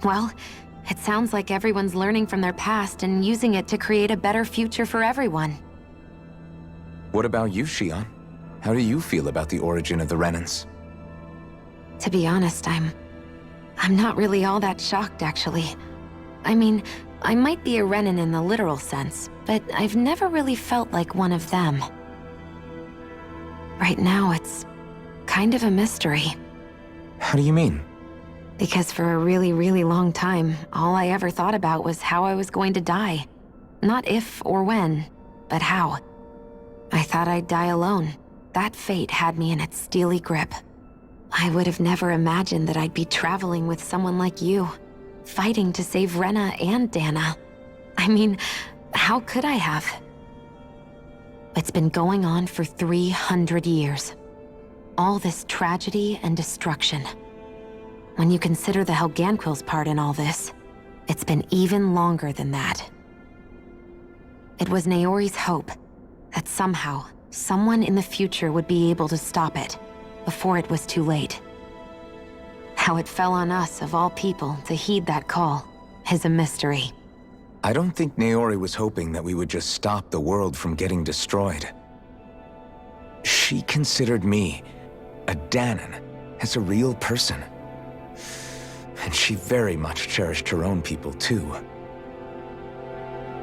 Well, it sounds like everyone's learning from their past and using it to create a better future for everyone. What about you, Shionne? How do you feel about the origin of the Renans? To be honest, I'm not really all that shocked, actually. I mean, I might be a Renan in the literal sense, but I've never really felt like one of them. Right now, it's kind of a mystery. How do you mean? Because for a really, really long time, all I ever thought about was how I was going to die. Not if or when, but how. I thought I'd die alone. That fate had me in its steely grip. I would have never imagined that I'd be traveling with someone like you, fighting to save Rena and Dana. I mean, how could I have? It's been going on for 300 years. All this tragedy and destruction. When you consider the Helganquil's part in all this, it's been even longer than that. It was Naori's hope that somehow, someone in the future would be able to stop it before it was too late. How it fell on us, of all people, to heed that call is a mystery. I don't think Naori was hoping that we would just stop the world from getting destroyed. She considered me, a Danan, as a real person. And she very much cherished her own people, too.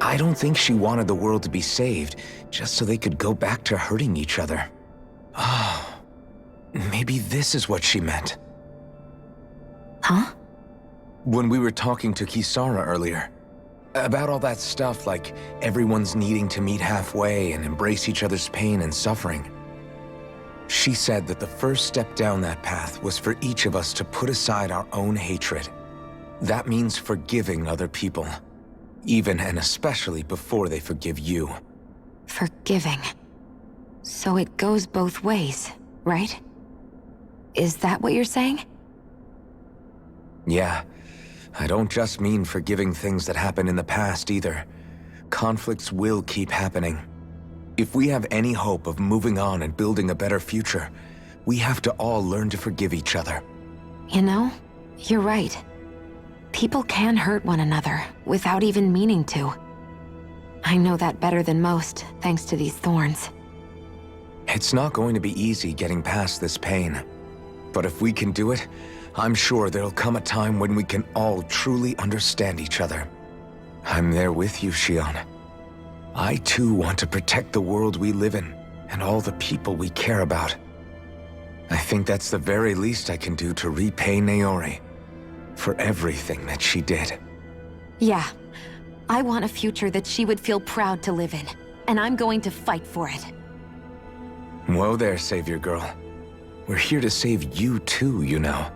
I don't think she wanted the world to be saved, just so they could go back to hurting each other. Oh, maybe this is what she meant. Huh? When we were talking to Kisara earlier, about all that stuff like everyone's needing to meet halfway and embrace each other's pain and suffering. She said that the first step down that path was for each of us to put aside our own hatred. That means forgiving other people, even and especially before they forgive you. Forgiving. So it goes both ways, right? Is that what you're saying? Yeah. I don't just mean forgiving things that happened in the past either. Conflicts will keep happening. If we have any hope of moving on and building a better future, we have to all learn to forgive each other. You know, you're right. People can hurt one another without even meaning to. I know that better than most, thanks to these thorns. It's not going to be easy getting past this pain. But if we can do it, I'm sure there'll come a time when we can all truly understand each other. I'm there with you, Shionne. I too want to protect the world we live in, and all the people we care about. I think that's the very least I can do to repay Naori for everything that she did. Yeah. I want a future that she would feel proud to live in, and I'm going to fight for it. Whoa there, Savior Girl. We're here to save you too, you know.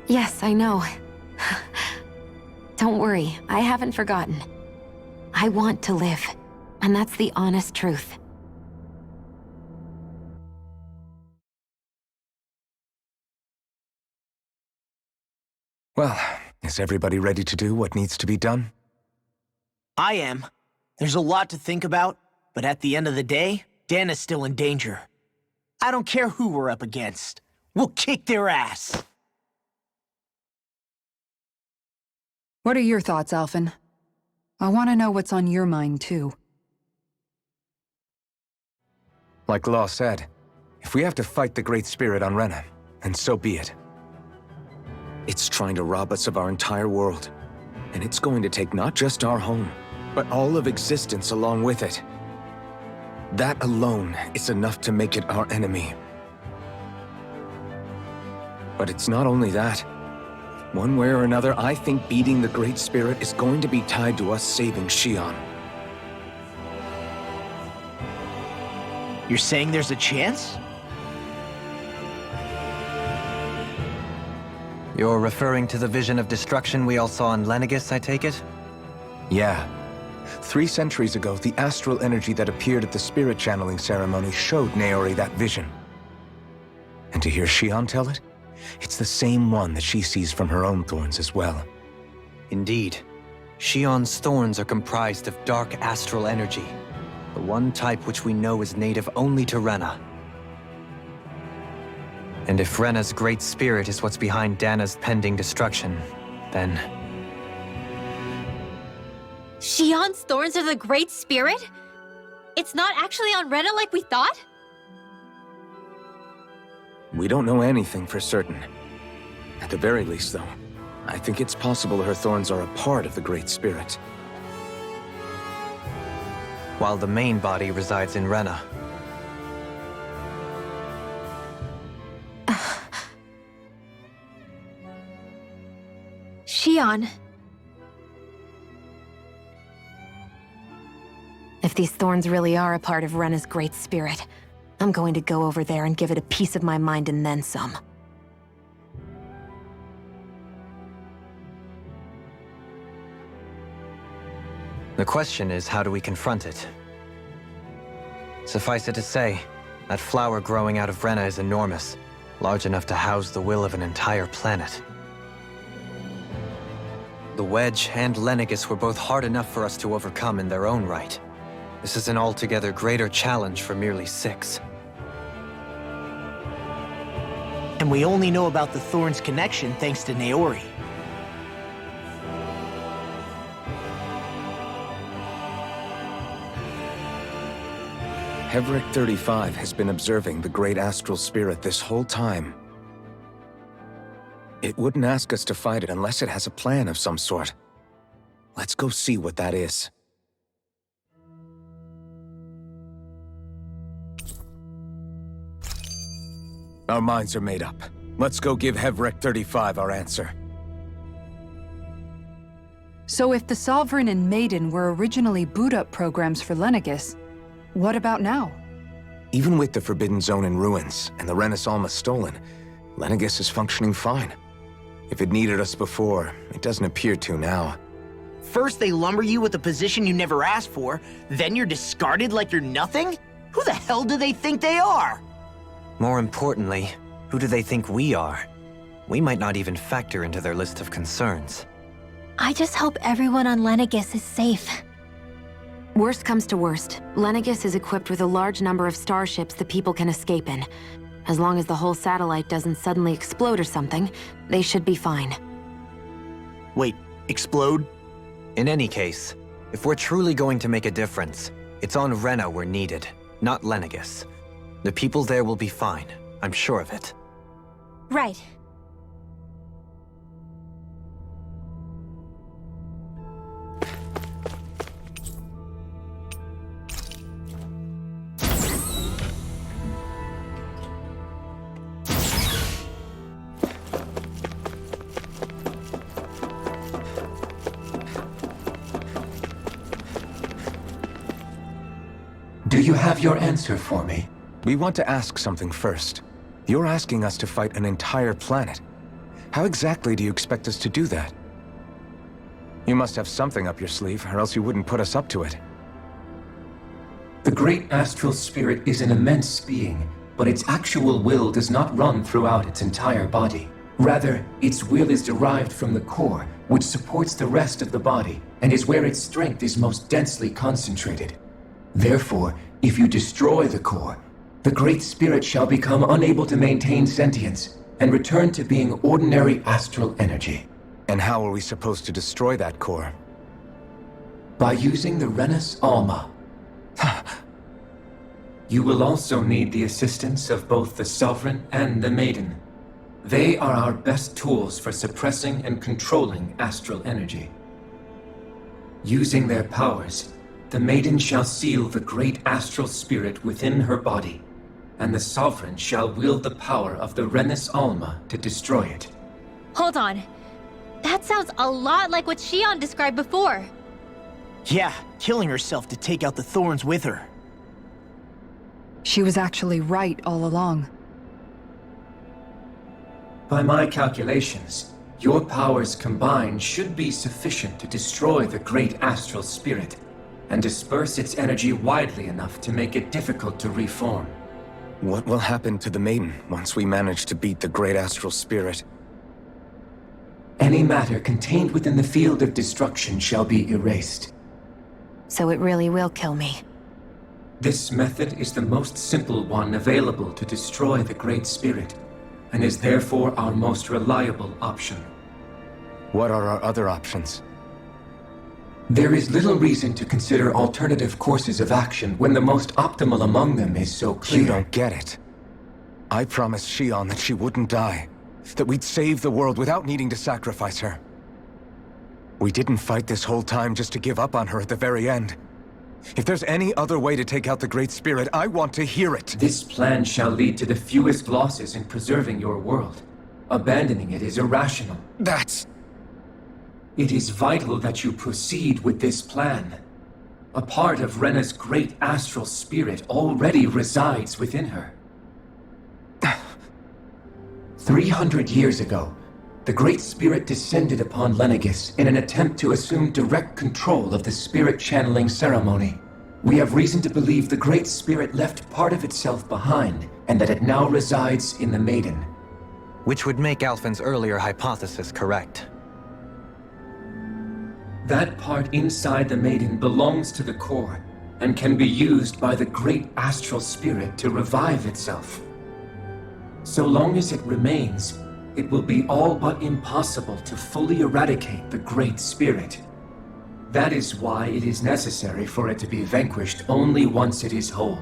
Yes, I know. Don't worry, I haven't forgotten. I want to live, and that's the honest truth. Well, is everybody ready to do what needs to be done? I am. There's a lot to think about, but at the end of the day, Dan is still in danger. I don't care who we're up against. We'll kick their ass. What are your thoughts, Alphen? I want to know what's on your mind, too. Like Law said, if we have to fight the Great Spirit on Rena, then so be it. It's trying to rob us of our entire world, and it's going to take not just our home, but all of existence along with it. That alone is enough to make it our enemy. But it's not only that. One way or another, I think beating the Great Spirit is going to be tied to us saving Shionne. You're saying there's a chance? You're referring to the vision of destruction we all saw in Lenegis, I take it? Yeah. 3 centuries ago, the astral energy that appeared at the spirit channeling ceremony showed Naori that vision. And to hear Shionne tell it, it's the same one that she sees from her own thorns as well. Indeed. Shionne's thorns are comprised of dark astral energy, the one type which we know is native only to Rena. And if Rena's great spirit is what's behind Dana's pending destruction, then Shionne's thorns are the Great Spirit? It's not actually on Rena like we thought? We don't know anything for certain. At the very least, though, I think it's possible her thorns are a part of the Great Spirit. While the main body resides in Rena. Shionne. If these thorns really are a part of Rena's Great Spirit, I'm going to go over there and give it a piece of my mind and then some. The question is, how do we confront it? Suffice it to say, that flower growing out of Rena is enormous, large enough to house the will of an entire planet. The Wedge and Lenegis were both hard enough for us to overcome in their own right. This is an altogether greater challenge for merely 6. And we only know about the Thorns' connection thanks to Naori. Heverick 35 has been observing the Great Astral Spirit this whole time. It wouldn't ask us to fight it unless it has a plan of some sort. Let's go see what that is. Our minds are made up. Let's go give Heverick 35 our answer. So if the Sovereign and Maiden were originally boot-up programs for Lenegis, what about now? Even with the Forbidden Zone in ruins and the Renis Alma stolen, Lenegis is functioning fine. If it needed us before, it doesn't appear to now. First they lumber you with a position you never asked for, then you're discarded like you're nothing? Who the hell do they think they are? More importantly, who do they think we are? We might not even factor into their list of concerns. I just hope everyone on Lenegis is safe. Worst comes to worst, Lenegis is equipped with a large number of starships that people can escape in. As long as the whole satellite doesn't suddenly explode or something, they should be fine. Wait, explode? In any case, if we're truly going to make a difference, it's on Rena we're needed, not Lenegis. The people there will be fine, I'm sure of it. Right. Do you have your answer for me? We want to ask something first. You're asking us to fight an entire planet. How exactly do you expect us to do that? You must have something up your sleeve, or else you wouldn't put us up to it. The great astral spirit is an immense being, but its actual will does not run throughout its entire body. Rather, its will is derived from the core, which supports the rest of the body, and is where its strength is most densely concentrated. Therefore, if you destroy the core, the Great Spirit shall become unable to maintain sentience and return to being ordinary astral energy. And how are we supposed to destroy that core? By using the Renis Alma. You will also need the assistance of both the Sovereign and the Maiden. They are our best tools for suppressing and controlling astral energy. Using their powers, the Maiden shall seal the great astral spirit within her body, and the Sovereign shall wield the power of the Renis Alma to destroy it. Hold on. That sounds a lot like what Shionne described before. Yeah, killing herself to take out the Thorns with her. She was actually right all along. By my calculations, your powers combined should be sufficient to destroy the great astral spirit and disperse its energy widely enough to make it difficult to reform. What will happen to the Maiden once we manage to beat the Great Astral Spirit? Any matter contained within the field of destruction shall be erased. So it really will kill me. This method is the most simple one available to destroy the Great Spirit, and is therefore our most reliable option. What are our other options? There is little reason to consider alternative courses of action when the most optimal among them is so clear. You don't get it. I promised Shionne that she wouldn't die. That we'd save the world without needing to sacrifice her. We didn't fight this whole time just to give up on her at the very end. If there's any other way to take out the Great Spirit, I want to hear it. This plan shall lead to the fewest losses in preserving your world. Abandoning it is irrational. That's... It is vital that you proceed with this plan. A part of Rena's great astral spirit already resides within her. 300 years ago, the Great Spirit descended upon Lenegis in an attempt to assume direct control of the spirit channeling ceremony. We have reason to believe the Great Spirit left part of itself behind, and that it now resides in the Maiden. Which would make Alphen's earlier hypothesis correct. That part inside the Maiden belongs to the core, and can be used by the great astral spirit to revive itself. So long as it remains, it will be all but impossible to fully eradicate the Great Spirit. That is why it is necessary for it to be vanquished only once it is whole.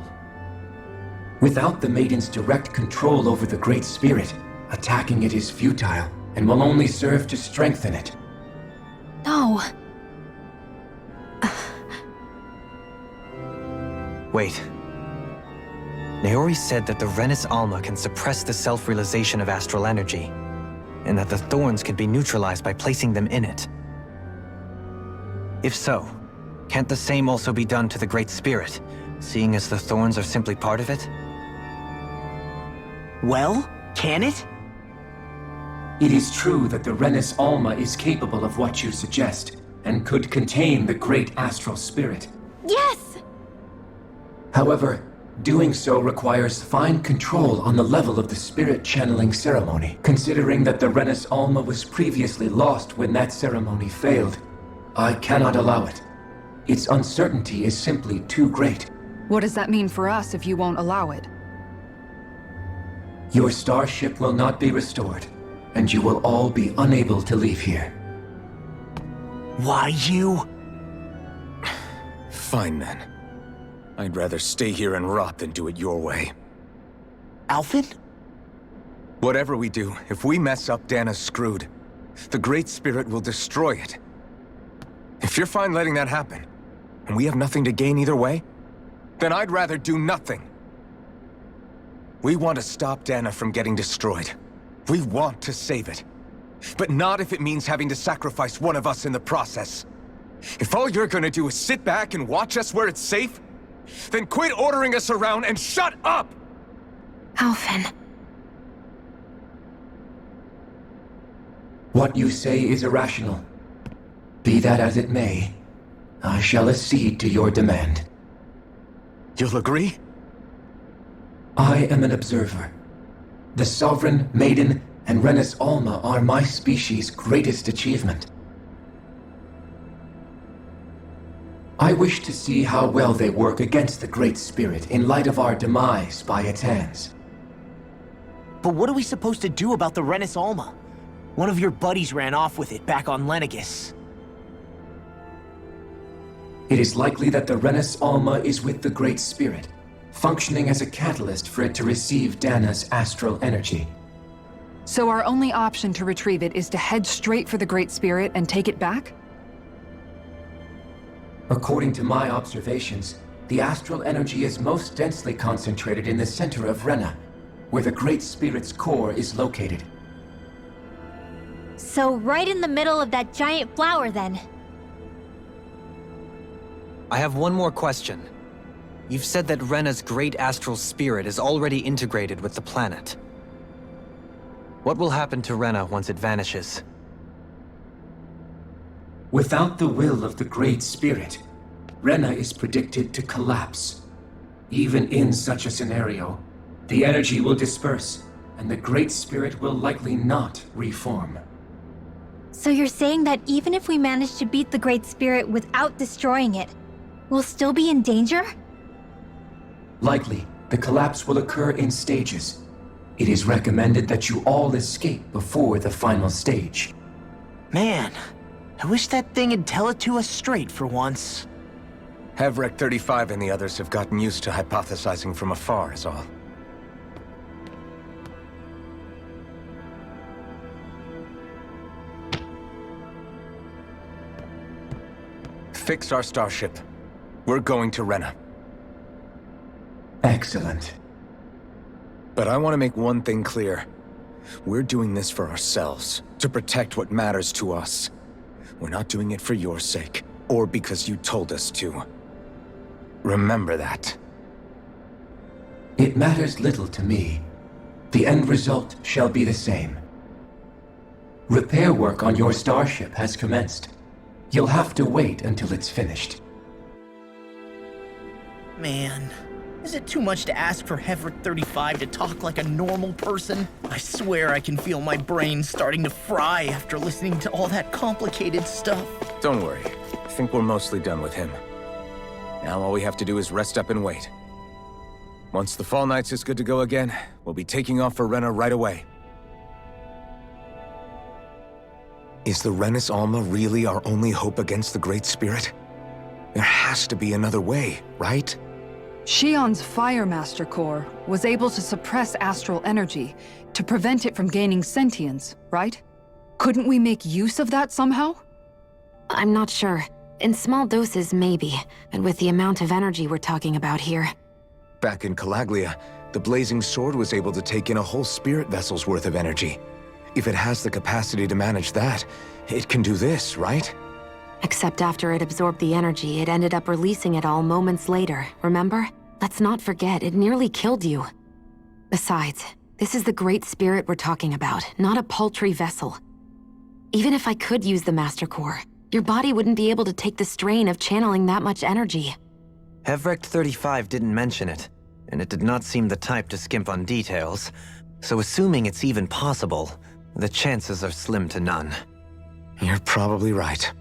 Without the Maiden's direct control over the Great Spirit, attacking it is futile, and will only serve to strengthen it. No. Wait. Naori said that the Renis Alma can suppress the self-realization of astral energy, and that the thorns can be neutralized by placing them in it. If so, can't the same also be done to the Great Spirit, seeing as the thorns are simply part of it? Well, can it? It is true that the Renis Alma is capable of what you suggest, and could contain the great astral spirit. Yes! However, doing so requires fine control on the level of the spirit channeling ceremony. Considering that the Renis Alma was previously lost when that ceremony failed, I cannot allow it. Its uncertainty is simply too great. What does that mean for us if you won't allow it? Your starship will not be restored, and you will all be unable to leave here. Why you? Fine then. I'd rather stay here and rot than do it your way. Alphen? Whatever we do, if we mess up, Dana's screwed. The Great Spirit will destroy it. If you're fine letting that happen, and we have nothing to gain either way, then I'd rather do nothing. We want to stop Dana from getting destroyed. We want to save it. But not if it means having to sacrifice one of us in the process. If all you're gonna do is sit back and watch us where it's safe, then quit ordering us around and shut up! Alphen. What you say is irrational. Be that as it may, I shall accede to your demand. You'll agree? I am an observer. The Sovereign, Maiden, and Renis Alma are my species' greatest achievement. I wish to see how well they work against the Great Spirit in light of our demise by its hands. But what are we supposed to do about the Renis Alma? One of your buddies ran off with it back on Lenegis. It is likely that the Renis Alma is with the Great Spirit, functioning as a catalyst for it to receive Dana's astral energy. So our only option to retrieve it is to head straight for the Great Spirit and take it back? According to my observations, the astral energy is most densely concentrated in the center of Rena, where the Great Spirit's core is located. So right in the middle of that giant flower, then. I have one more question. You've said that Rena's great astral spirit is already integrated with the planet. What will happen to Rena once it vanishes? Without the will of the Great Spirit, Rena is predicted to collapse. Even in such a scenario, the energy will disperse, and the Great Spirit will likely not reform. So you're saying that even if we manage to beat the Great Spirit without destroying it, we'll still be in danger? Likely, the collapse will occur in stages. It is recommended that you all escape before the final stage. Man, I wish that thing would tell it to us straight for once. Hevrek 35 and the others have gotten used to hypothesizing from afar, is all. Fix our starship. We're going to Rena. Excellent. But I want to make one thing clear. We're doing this for ourselves, to protect what matters to us. We're not doing it for your sake, or because you told us to. Remember that. It matters little to me. The end result shall be the same. Repair work on your starship has commenced. You'll have to wait until it's finished. Man, is it too much to ask for Hevrek 35 to talk like a normal person? I swear I can feel my brain starting to fry after listening to all that complicated stuff. Don't worry. I think we're mostly done with him. Now all we have to do is rest up and wait. Once the Fall Knights is good to go again, we'll be taking off for Rena right away. Is the Renis Alma really our only hope against the Great Spirit? There has to be another way, right? Shionne's Fire Master Core was able to suppress astral energy to prevent it from gaining sentience, right? Couldn't we make use of that somehow? I'm not sure. In small doses, maybe. And with the amount of energy we're talking about here. Back in Calaglia, the Blazing Sword was able to take in a whole spirit vessel's worth of energy. If it has the capacity to manage that, it can do this, right? Except after it absorbed the energy, it ended up releasing it all moments later, remember? Let's not forget, it nearly killed you. Besides, this is the Great Spirit we're talking about, not a paltry vessel. Even if I could use the Master Core, your body wouldn't be able to take the strain of channeling that much energy. Hevrek 35 didn't mention it, and it did not seem the type to skimp on details, so assuming it's even possible, the chances are slim to none. You're probably right.